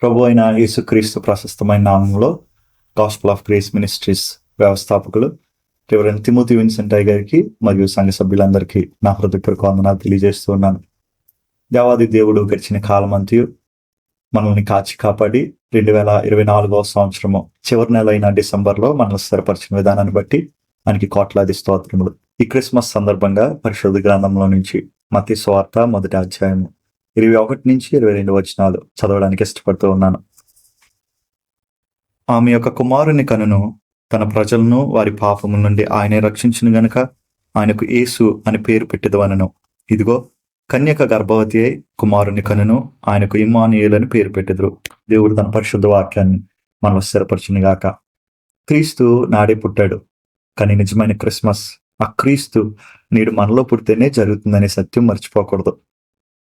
ప్రభు అయిన యేసుక్రీస్తు ప్రశస్తమైన నామంలో గాస్పెల్ ఆఫ్ గ్రేస్ మినిస్ట్రీస్ వ్యవస్థాపకులు రెవరెండ్ తిమోతి విన్సెంట్ అయ్య గారికి మరియు సంఘ సభ్యులందరికీ నా హృదయపూర్వక వందనాలు తెలియజేస్తూ ఉన్నాను. దేవాది దేవుడు గడిచిన కాలమంతయు మనల్ని కాచి కాపాడి 2024 సంవత్సరము చివరి నెల అయిన డిసెంబర్లో మనల్ని స్థిరపరిచిన విధానాన్ని బట్టి ఆయనకి కోట్లాది స్తోత్రములు. ఈ క్రిస్మస్ సందర్భంగా పరిశుద్ధ గ్రంథంలో నుంచి మత్తయి సువార్త 1వ అధ్యాయము 21 నుంచి 22 వచనాలు చదవడానికి ఇష్టపడుతూ ఉన్నాను. ఆమె యొక్క కుమారుని కనును, తన ప్రజలను వారి పాపముల నుండి ఆయనే రక్షించును గనుక ఆయనకు యేసు అని పేరు పెట్టెదవనెను. ఇదిగో, కన్యక గర్భవతి అయి కుమారుని కనును, ఆయనకు ఇమ్మానుయేలు అని పేరు పెట్టెదరు. దేవుడు తన పరిశుద్ధ వాక్యాన్ని మనలో స్థిరపరచునుగాక. క్రీస్తు నాడే పుట్టాడు, కానీ నిజమైన క్రిస్మస్ ఆ క్రీస్తు నేడు మనలో పుడితేనే జరుగుతుందనే సత్యం మర్చిపోకూడదు.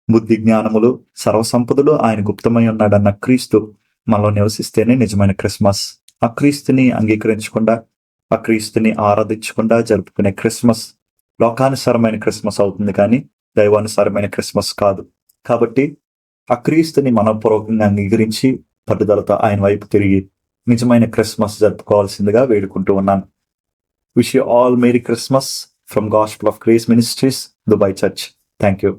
బుద్ధి జ్ఞానములు సర్వసంపదలు ఆయన గుప్తమై ఉన్నాడన్న క్రీస్తు మనలో నివసిస్తేనే నిజమైన క్రిస్మస్. ఆ క్రీస్తుని అంగీకరించకుండా, ఆ క్రీస్తుని ఆరాధించకుండా జరుపుకునే క్రిస్మస్ లోకానుసారమైన క్రిస్మస్ అవుతుంది, కానీ దైవానుసారమైన క్రిస్మస్ కాదు. కాబట్టి ఆ క్రీస్తుని మనపూర్వకంగా అంగీకరించి పట్టుదలతో ఆయన వైపు తిరిగి నిజమైన క్రిస్మస్ జరుపుకోవాల్సిందిగా వేడుకుంటూ ఉన్నాను. Wish you all merry Christmas from gospel of grace ministries, Dubai church. Thank you.